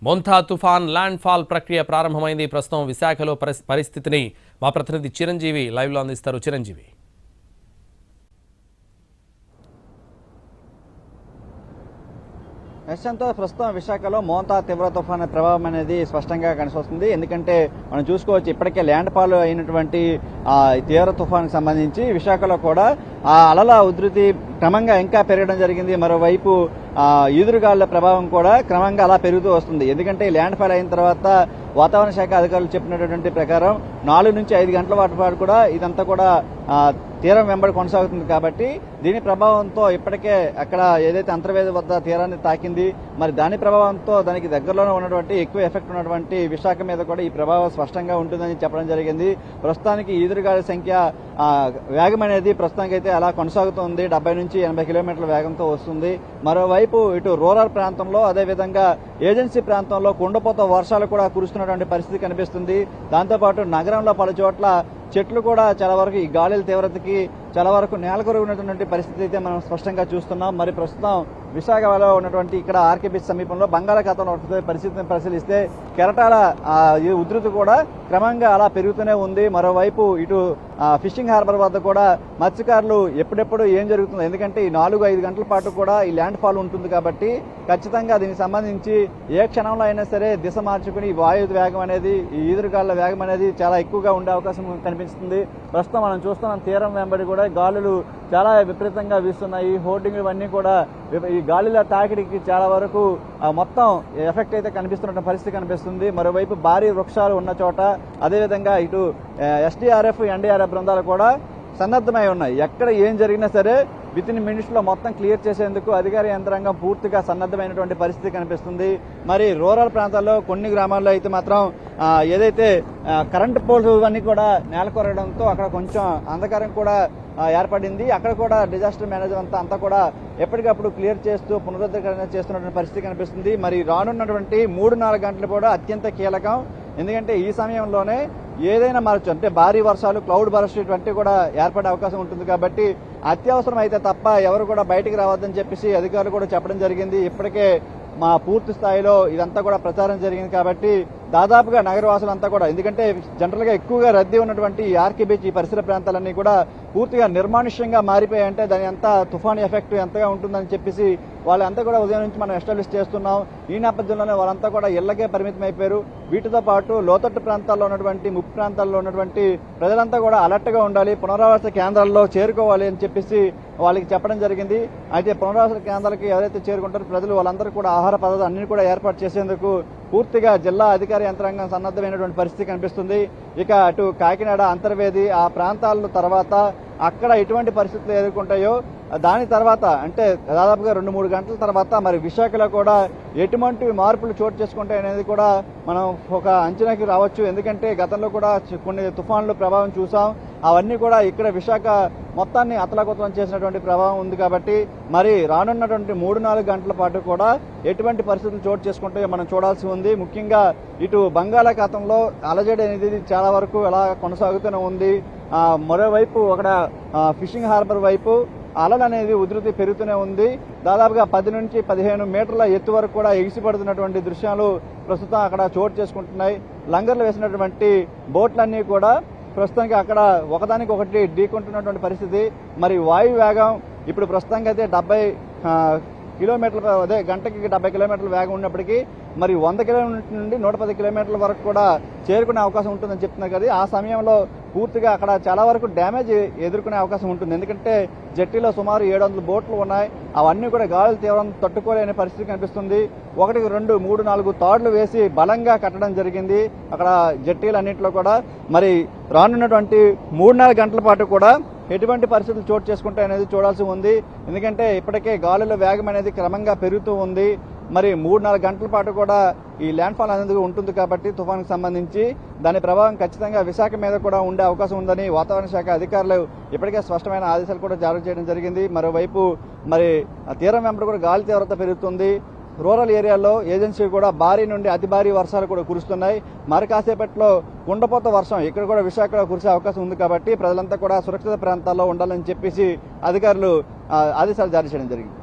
మోంతా తుఫాన్ land fall ప్రక్రియ ప్రారంభమైంది. ప్రస్తుతం విశాఖలో పరిస్థితిని మా ప్రతినిధి చిరంజీవి లైవ్లో అందిస్తారు. చిరంజీవి. యశ్వంతో ప్రస్తుతం విశాఖలో మోంతా తీవ్ర తుఫాన్ ప్రభావం అనేది స్పష్టంగా కనిపిస్తుంది. ఎందుకంటే మనం చూసుకోవచ్చు, ఇప్పటికే ల్యాండ్ ఫాల్ అయినటువంటి తీవ్ర తుఫాన్కి సంబంధించి విశాఖలో కూడా ఆ అలల ఉధృతి క్రమంగా ఇంకా పెరగడం జరిగింది. మరోవైపు ఈదురుగాలుల ప్రభావం కూడా క్రమంగా అలా పెరుగుతూ వస్తుంది. ఎందుకంటే ల్యాండ్ ఫాల్ అయిన తర్వాత వాతావరణ శాఖ అధికారులు చెప్పినటువంటి ప్రకారం 4 నుంచి 5 గంటల పాటు కూడా ఇదంతా కూడా తీరం వెంబడి కొనసాగుతుంది. కాబట్టి దీని ప్రభావంతో ఇప్పటికే అక్కడ ఏదైతే అంతర్వేది వద్ద తీరాన్ని తాకింది, మరి దాని ప్రభావంతో దానికి దగ్గరలోనే ఉన్నటువంటి ఎక్కువ ఎఫెక్ట్ ఉన్నటువంటి విశాఖ మీద కూడా ఈ ప్రభావం స్పష్టంగా ఉంటుందని చెప్పడం జరిగింది. ప్రస్తుతానికి ఈదురుగాలి సంఖ్య వేగం అనేది ప్రస్తుతానికి అయితే అలా కొనసాగుతుంది. 70 నుంచి 80 కిలోమీటర్ల వేగంతో వస్తుంది. మరోవైపు ఇటు రూరల్ ప్రాంతంలో, అదేవిధంగా ఏజెన్సీ ప్రాంతంలో కుండపోత వర్షాలు కూడా కురుస్తున్నటువంటి పరిస్థితి కనిపిస్తుంది. దాంతోపాటు నగరంలో పలు చోట్ల చెట్లు కూడా చాలా వరకు ఈ గాలుల తీవ్రతకి చాలా వరకు నేలకొరుగుతున్నటువంటి పరిస్థితి అయితే మనం స్పష్టంగా చూస్తున్నాం. మరి ప్రస్తుతం విశాఖలో ఉన్నటువంటి ఇక్కడ ఆర్కే బీచ్ సమీపంలో బంగాళాఖాతంలో పరిస్థితిని పరిశీలిస్తే కెరటాల ఈ ఉధృతి కూడా క్రమంగా అలా పెరుగుతూనే ఉంది. మరోవైపు ఇటు ఫిషింగ్ హార్బర్ వద్ద కూడా మత్స్యకారులు ఎప్పుడెప్పుడు ఏం జరుగుతుందో, ఎందుకంటే ఈ 4-5 గంటల పాటు కూడా ఈ ల్యాండ్ ఫాల్ ఉంటుంది కాబట్టి ఖచ్చితంగా దీనికి సంబంధించి ఏ క్షణంలో అయినా సరే దిశ మార్చుకుని వాయు వేగం అనేది, ఈ ఈదురుగాలుల వేగం అనేది చాలా ఎక్కువగా ఉండే అవకాశం కనిపిస్తుంది. ప్రస్తుతం మనం చూస్తున్నాం, తీరం వెంబడి కూడా గాలులు చాలా విపరీతంగా వీస్తున్నాయి. హోర్డింగ్ ఇవన్నీ కూడా ఈ గాలిల తాకిడికి చాలా వరకు మొత్తం ఎఫెక్ట్ అయితే కనిపిస్తున్న పరిస్థితి కనిపిస్తుంది. మరోవైపు భారీ వృక్షాలు ఉన్న చోట, అదేవిధంగా ఇటు ఎస్డీఆర్ఎఫ్, ఎన్డీఆర్ఎఫ్ బృందాలు కూడా సన్నద్ధమై ఉన్నాయి. ఎక్కడ ఏం జరిగినా సరే వితిన్ మినిట్స్ లో మొత్తం క్లియర్ చేసేందుకు అధికార యంత్రాంగం పూర్తిగా సన్నద్ధమైనటువంటి పరిస్థితి కనిపిస్తుంది. మరి రూరల్ ప్రాంతాల్లో కొన్ని గ్రామాల్లో అయితే మాత్రం ఏదైతే కరెంట్ పోల్స్ ఇవన్నీ కూడా నేలకొరగడంతో అక్కడ కొంచెం అంధకారం కూడా ఏర్పడింది. అక్కడ కూడా డిజాస్టర్ మేనేజ్మెంట్ అంతా కూడా ఎప్పటికప్పుడు క్లియర్ చేస్తూ పునరుద్ధరణ చేస్తున్నటువంటి పరిస్థితి కనిపిస్తుంది. మరి రానున్నటువంటి 3-4 గంటలు కూడా అత్యంత కీలకం. ఎందుకంటే ఈ సమయంలోనే ఏదైనా మారచ్చు, అంటే భారీ వర్షాలు, క్లౌడ్ బరస్ట్ ఇటువంటివి కూడా ఏర్పడే అవకాశం ఉంటుంది. కాబట్టి అత్యవసరం అయితే తప్ప ఎవరు కూడా బయటికి రావద్దని చెప్పేసి అధికారులు కూడా చెప్పడం జరిగింది. ఇప్పటికే పూర్తి స్థాయిలో ఇదంతా కూడా ప్రచారం జరిగింది. కాబట్టి దాదాపుగా నగరవాసులంతా కూడా, ఎందుకంటే జనరల్ గా ఎక్కువగా రద్దీ ఉన్నటువంటి ఈ ఆర్కే బీచ్, ఈ పరిసర ప్రాంతాలన్నీ కూడా పూర్తిగా నిర్మానుష్యంగా మారిపోయాయంటే దాని అంతా తుఫాన్ ఎఫెక్ట్ ఎంతగా ఉంటుందని చెప్పేసి వాళ్ళంతా కూడా ఉదయం నుంచి మనం ఎస్టాబ్లిష్ చేస్తున్నాం. ఈ నేపథ్యంలోనే వాళ్ళంతా కూడా ఇళ్లకే పరిమితం అయిపోయారు. వీటితో పాటు లోతట్టు ప్రాంతాల్లో ఉన్నటువంటి, ముప్పు ప్రాంతాల్లో ఉన్నటువంటి ప్రజలంతా కూడా అలర్ట్ గా ఉండాలి, పునరావాస కేంద్రాల్లో చేరుకోవాలి అని చెప్పేసి వాళ్ళకి చెప్పడం జరిగింది. అయితే పునరావాస కేంద్రాలకి ఎవరైతే చేరుకుంటారో ప్రజలు వాళ్ళందరూ కూడా ఆహార పదార్థాలు అన్ని కూడా ఏర్పాటు చేసేందుకు పూర్తిగా జిల్లా అధికార యంత్రాంగం సన్నద్ధమైనటువంటి పరిస్థితి కనిపిస్తుంది. ఇక అటు కాకినాడ, అంతర్వేది ఆ ప్రాంతాల తర్వాత అక్కడ ఎటువంటి పరిస్థితులు ఎదుర్కొంటాయో దాని తర్వాత, అంటే దాదాపుగా 2-3 గంటల తర్వాత మరి విశాఖలో కూడా ఎటువంటి మార్పులు చోటు చేసుకుంటాయి అనేది కూడా మనం ఒక అంచనాకి రావచ్చు. ఎందుకంటే గతంలో కూడా కొన్ని తుఫాన్లు ప్రభావం చూసాం. అవన్నీ కూడా ఇక్కడ విశాఖ మొత్తాన్ని అతలాకుతలం చేసినటువంటి ప్రభావం ఉంది. కాబట్టి మరి రానున్నటువంటి 3-4 గంటల పాటు కూడా ఎటువంటి పరిస్థితులు చోటు చేసుకుంటాయో మనం చూడాల్సి ఉంది. ముఖ్యంగా ఇటు బంగాళాఖాతంలో అలజడి అనేది చాలా వరకు అలా కొనసాగుతూనే ఉంది. మరోవైపు అక్కడ ఫిషింగ్ హార్బర్ వైపు అలలు అనేది ఉధృతి పెరుగుతూనే ఉంది. దాదాపుగా 10 నుంచి 15 మీటర్ల ఎత్తు వరకు కూడా ఎగిసిపడుతున్నటువంటి దృశ్యాలు ప్రస్తుతం అక్కడ చోటు చేసుకుంటున్నాయి. లంగర్లు వేసినటువంటి బోట్లన్నీ కూడా ప్రస్తుతానికి అక్కడ ఒకదానికి ఒకటి ఢీకొంటున్నటువంటి పరిస్థితి. మరి వాయు వేగం ఇప్పుడు ప్రస్తుతానికి అయితే 70 కిలోమీటర్ల, అదే గంటకి 70 కిలోమీటర్ల వేగం ఉన్నప్పటికీ మరి 100 కిలోమీటర్ల నుండి 110 కిలోమీటర్ల వరకు కూడా చేరుకునే అవకాశం ఉంటుందని చెప్తున్నారు కదా. ఆ సమయంలో పూర్తిగా అక్కడ చాలా వరకు డ్యామేజ్ ఎదుర్కొనే అవకాశం ఉంటుంది. ఎందుకంటే జట్టీలో సుమారు 700 బోట్లు ఉన్నాయి. అవన్నీ కూడా గాలుల తీవ్రం తట్టుకోలేని పరిస్థితి కనిపిస్తుంది. 1, 2, 3, 4 తాడులు వేసి బలంగా కట్టడం జరిగింది అక్కడ జట్టీలన్నింటిలో కూడా. మరి రానున్నటువంటి 3-4 గంటల పాటు కూడా ఎటువంటి పరిస్థితులు చోటు చేసుకుంటాయి అనేది చూడాల్సి ఉంది. ఎందుకంటే ఇప్పటికే గాలుల వేగం అనేది క్రమంగా పెరుగుతూ ఉంది. మరి 3-4 గంటల పాటు కూడా ఈ ల్యాండ్ ఫాల్ అనేది ఉంటుంది. కాబట్టి తుఫాన్కి సంబంధించి దాని ప్రభావం ఖచ్చితంగా విశాఖ మీద కూడా ఉండే అవకాశం ఉందని వాతావరణ శాఖ అధికారులు ఇప్పటికే స్పష్టమైన ఆదేశాలు కూడా జారీ చేయడం జరిగింది. మరోవైపు మరి తీరం వెంబడి కూడా గాలి తీవ్రత పెరుగుతుంది. రూరల్ ఏరియాల్లో ఏజెన్సీ కూడా భారీ నుండి అతి భారీ వర్షాలు కూడా కురుస్తున్నాయి. మరి కాసేపట్లో కుండపోత వర్షం ఇక్కడ కూడా విశాఖలో కురిసే అవకాశం ఉంది. కాబట్టి ప్రజలంతా కూడా సురక్షిత ప్రాంతాల్లో ఉండాలని చెప్పేసి అధికారులు ఆదేశాలు జారీ చేయడం జరిగింది.